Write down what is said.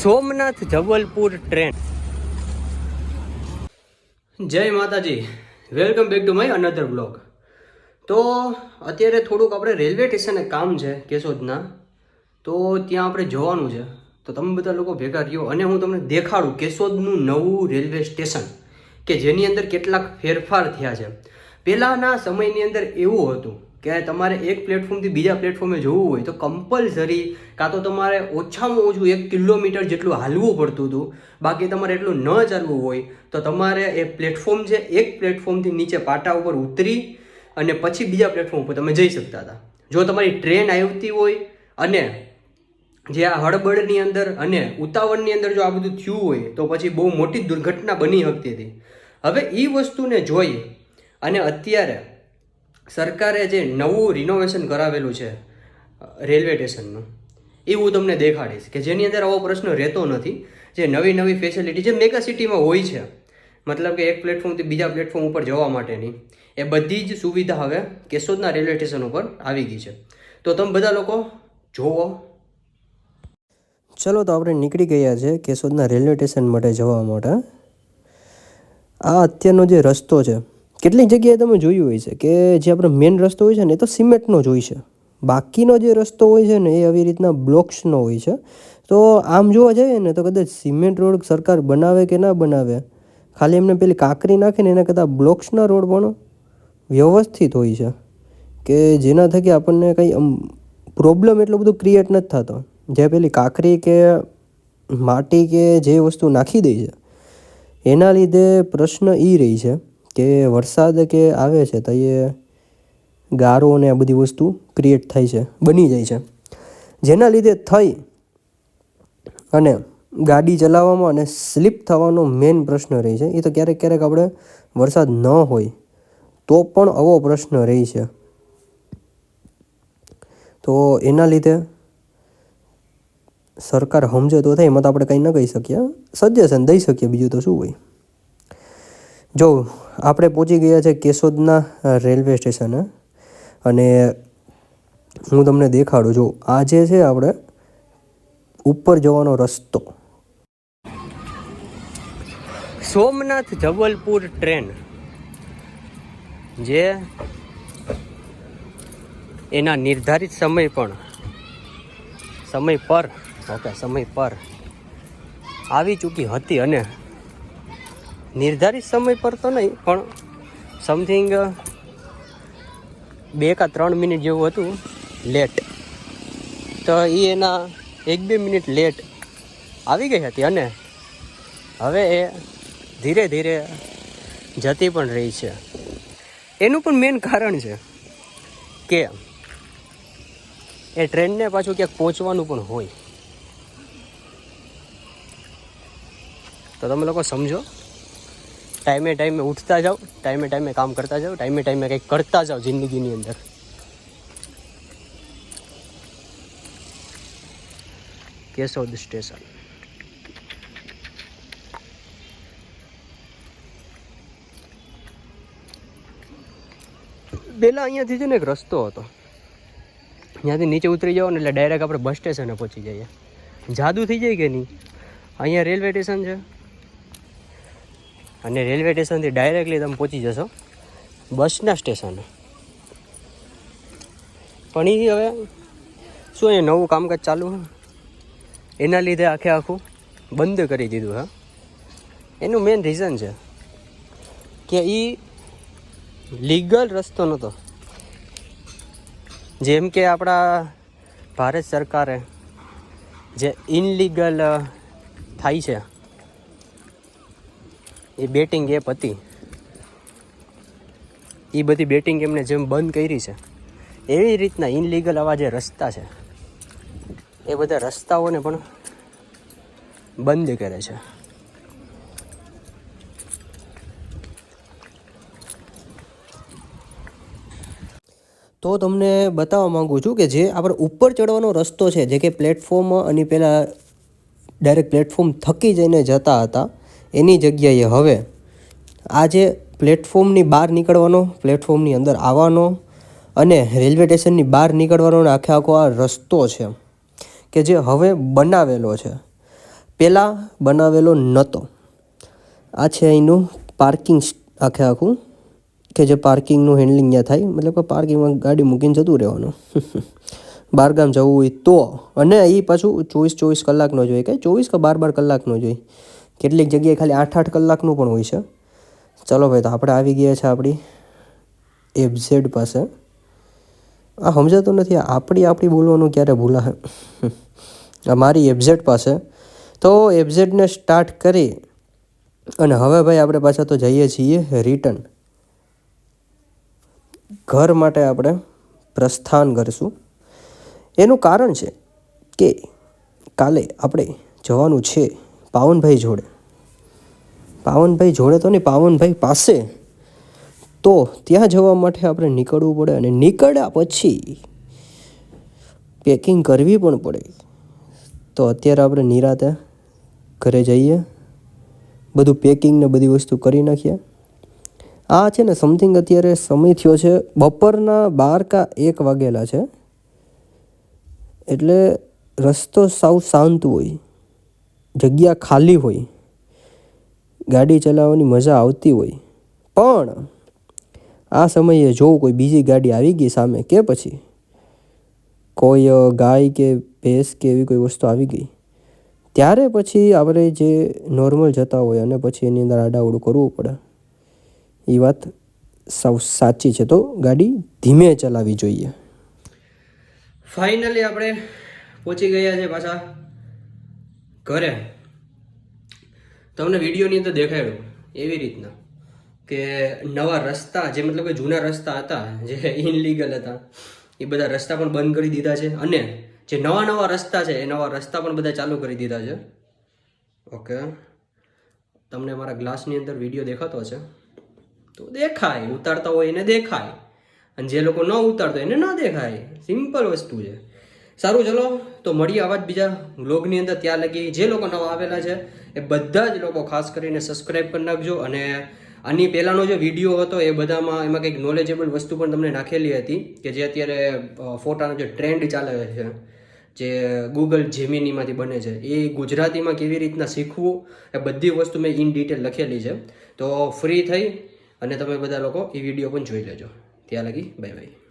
Somnath Jabalpur train. જય માતાજી, welcome back to my another blog. તો અત્યારે થોડુંક આપણે રેલવે સ્ટેશને કામ છે કેશોદના, તો ત્યાં આપણે જવાનું છે. તો તમે બધા લોકો ભેગા રહ્યો અને હું તમને દેખાડું કેશોદનું નવું રેલવે સ્ટેશન કે જેની અંદર કેટલાક ફેરફાર થયા છે. પહેલાંના સમયની અંદર એવું હતું કે તમારે એક પ્લેટફોર્મથી બીજા પ્લેટફોર્મે જવું હોય તો કમ્પલસરી કાં તો તમારે ઓછામાં ઓછું 1 કિલોમીટર જેટલું હાલવું પડતું હતું. બાકી તમારે એટલું ન ચાલવું હોય તો તમારે એ પ્લેટફોર્મ છે, એક પ્લેટફોર્મથી નીચે પાટા ઉપર ઉતરી અને પછી બીજા પ્લેટફોર્મ ઉપર તમે જઈ શકતા હતા. જો તમારી ટ્રેન આવતી હોય અને જે આ હળબળની અંદર અને ઉતાવળની અંદર જો આ બધું થયું હોય તો પછી બહુ મોટી દુર્ઘટના બની શકતી હતી. હવે એ વસ્તુને જોઈ અને અત્યારે સરકારે જે નવું રિનોવેશન કરાવેલું છે રેલવે સ્ટેશનનું, એ હું તમને દેખાડીશ કે જેની અંદર આવો પ્રશ્ન રહેતો નથી. જે નવી ફેસિલિટી જે મેગા સિટીમાં હોય છે, મતલબ કે એક પ્લેટફોર્મથી બીજા પ્લેટફોર્મ ઉપર જવા માટેની, એ બધી જ સુવિધા હવે કેશોદના રેલવે સ્ટેશન ઉપર આવી ગઈ છે. તો તમે બધા લોકો જોવો. ચલો, તો આપણે નીકળી ગયા છે કેશોદના રેલવે સ્ટેશન માટે જવા માટે. આ અત્યારનો જે રસ્તો છે, કેટલીક જગ્યાએ તમે જોયું હોય છે કે જે આપણો મેઇન રસ્તો હોય છે ને એ તો સિમેન્ટનો જ હોય છે. બાકીનો જે રસ્તો હોય છે ને એ આવી રીતના બ્લોક્સનો હોય છે. તો આમ જોવા જઈએ ને તો કદાચ સિમેન્ટ રોડ સરકાર બનાવે કે ના બનાવે, ખાલી એમને પેલી કાંકરી નાખીને એના કરતાં બ્લોક્સના રોડ પણ વ્યવસ્થિત હોય છે કે જેના થકી આપણને કંઈ પ્રોબ્લેમ એટલો બધો ક્રિએટ નથી થતો. જે પેલી કાંકરી કે માટી કે જે વસ્તુ નાખી દે છે એના લીધે પ્રશ્ન એ રહી છે કે વરસાદ કે આવે છે તો એ ગારો અને આ બધી વસ્તુ ક્રિએટ થાય છે, બની જાય છે, જેના લીધે થઈ અને ગાડી ચલાવવામાં અને સ્લીપ થવાનો મેઇન પ્રશ્ન રહે છે. એ તો ક્યારેક આપણે વરસાદ ન હોય તો પણ આવો પ્રશ્ન રહે છે. તો એના લીધે સરકાર સમજે તો થાય, એમાં તો આપણે કંઈ ન કહી શકીએ, સજેશન દઈ શકીએ, બીજું તો શું હોય. જો આપણે પહોંચી ગયા છે કેશોદના રેલવે સ્ટેશને અને હું તમને દેખાડું. જો આ જે છે આપણે ઉપર જવાનો રસ્તો, સોમનાથ જબલપુર ટ્રેન, જે એના નિર્ધારિત સમય પર આવી ચૂકી હતી અને નિર્ધારિત સમય પર તો નહીં પણ સમથિંગ 2 કે 3 મિનિટ જેવું હતું લેટ. તો એ એના 1-2 મિનિટ લેટ આવી ગઈ હતી અને હવે એ ધીરે ધીરે જતી પણ રહી છે. એનું પણ મેઇન કારણ છે કે એ ટ્રેનને પાછું ક્યાંક પહોંચવાનું પણ હોય. તો તમે લોકો સમજો, ટાઈમે ઉઠતા જાઓ, ટાઈમે કામ કરતા જાઓ, ટાઈમે કંઈક કરતા જાઓ જિંદગીની અંદર. કેશોદ સ્ટેશન. પહેલાં અહીંયાથી છે ને એક રસ્તો હતો, ત્યાંથી નીચે ઉતરી જાઓ ને એટલે ડાયરેક્ટ આપણે બસ સ્ટેશને પહોંચી જઈએ. જાદુ થઈ જાય કે નહીં. અહીંયા રેલવે સ્ટેશન છે અને રેલવે સ્ટેશનથી ડાયરેક્ટલી તમે પહોંચી જશો બસના સ્ટેશને. પણ એ હવે શું અહીંયા નવું કામકાજ ચાલુ એના લીધે આખું બંધ કરી દીધું. હા, એનું મેઇન રીઝન છે કે એ લીગલ રસ્તો નહોતો. જેમ કે આપણા ભારત સરકારે જે ઇનલીગલ થાય છે એ બેટિંગ એપ હતી, એ બધી બેટિંગ એમને જેમ બંધ કરી છે એવી રીતના ઇનલીગલ આવા જે રસ્તા છે એ બધા રસ્તાઓને પણ બંધ કરે છે. તો તમને બતાવવા માગું છું કે જે આપણે ઉપર ચડવાનો રસ્તો છે, જે કે પ્લેટફોર્મ અને પહેલાં ડાયરેક્ટ પ્લેટફોર્મ થકી જઈને જતા હતા, એની જગ્યાએ હવે આ જે પ્લેટફોર્મની બહાર નીકળવાનો, પ્લેટફોર્મની અંદર આવવાનો અને રેલવે સ્ટેશનની બહાર નીકળવાનો આખો આ રસ્તો છે કે જે હવે બનાવેલો છે. પહેલાં બનાવેલો નહોતો. આ છે અહીંનું પાર્કિંગ આખું કે જે પાર્કિંગનું હેન્ડલિંગ ત્યાં થાય, મતલબ કે પાર્કિંગમાં ગાડી મૂકીને જતું રહેવાનું. બહારગામ જવું હોય તો. અને એ પાછું 24 કલાકનો જોઈએ, કે 24 કે 12 કલાકનો જોઈએ. કેટલીક જગ્યાએ ખાલી 8 કલાકનું પણ હોય છે. ચલો ભાઈ, તો આપણે આવી ગયા છે આપણી FZ પાસે. આ સમજાતું નથી, આપણી બોલવાનું ક્યારે ભૂલા હે. મારી FZ પાસે. તો FZને સ્ટાર્ટ કરી અને હવે ભાઈ આપણે પાછા તો જઈએ છીએ રિટર્ન. ઘર માટે આપણે પ્રસ્થાન કરીશું. એનું કારણ છે કે કાલે આપણે જવાનું છે પાવનભાઈ જોડે. પાવનભાઈ જોડે તો નહીં, પાવનભાઈ પાસે. તો ત્યાં જવા માટે આપણે નીકળવું પડે, અને નીકળ્યા પછી પેકિંગ કરવી પણ પડે. તો અત્યારે આપણે નિરાતે ઘરે જઈએ, બધું પેકિંગ ને બધી વસ્તુ કરી નાખીએ. આ છે ને સમથિંગ અત્યારે સમય થયો છે બપોરના 12 કે 1 વાગેલા છે. એટલે રસ્તો સાવ શાંત હોય, જગ્યા ખાલી હોય, ગાડી ચલાવવાની મજા આવતી હોય. પણ આ સમયે જો કોઈ બીજી ગાડી આવી ગઈ સામે, કે પછી કોઈ ગાય કે ભેંસ કે એવી કોઈ વસ્તુ આવી ગઈ, ત્યારે પછી આપણે જે નોર્મલ જતા હોય અને પછી એની અંદર આડાઅવડું કરવું પડે. એ વાત સાવ સાચી છે. તો ગાડી ધીમે ચલાવવી જોઈએ. ફાઇનલી આપણે પહોંચી ગયા છે પાછા ઘરે. તમને વિડીયોની અંદર દેખાડ્યું એવી રીતના કે નવા રસ્તા, જે મતલબ કે જૂના રસ્તા હતા જે ઇનલીગલ હતા, એ બધા રસ્તા પણ બંધ કરી દીધા છે. અને જે નવા રસ્તા છે એ નવા રસ્તા પણ બધા ચાલુ કરી દીધા છે. ઓકે, તમને મારા ગ્લાસની અંદર વિડીયો દેખાતો હશે તો દેખાય, ઉતારતા હોય એને દેખાય, અને જે લોકો ન ઉતારતો એને ન દેખાય. સિમ્પલ વસ્તુ છે. સારું, ચલો તો મળીએ આવા જ બીજા વ્લોગની અંદર. ત્યાં લગી જે લોકો નવા આવેલા છે એ બધા જ લોકો ખાસ કરીને સબસ્ક્રાઈબ કરી નાખજો. અને આની પહેલાંનો જે વિડીયો હતો એ બધામાં એમાં કંઈક નોલેજેબલ વસ્તુ પણ તમને નાખેલી હતી, કે જે અત્યારે ફોટાનો જે ટ્રેન્ડ ચાલે છે, જે ગૂગલ જેમિનીમાંથી બને છે, એ ગુજરાતીમાં કેવી રીતના શીખવું, એ બધી વસ્તુ મેં ઇન ડિટેલ લખેલી છે. તો ફ્રી થઈ અને તમે બધા લોકો એ વિડીયો પણ જોઈ લેજો. ત્યાં લગી બાય બાય.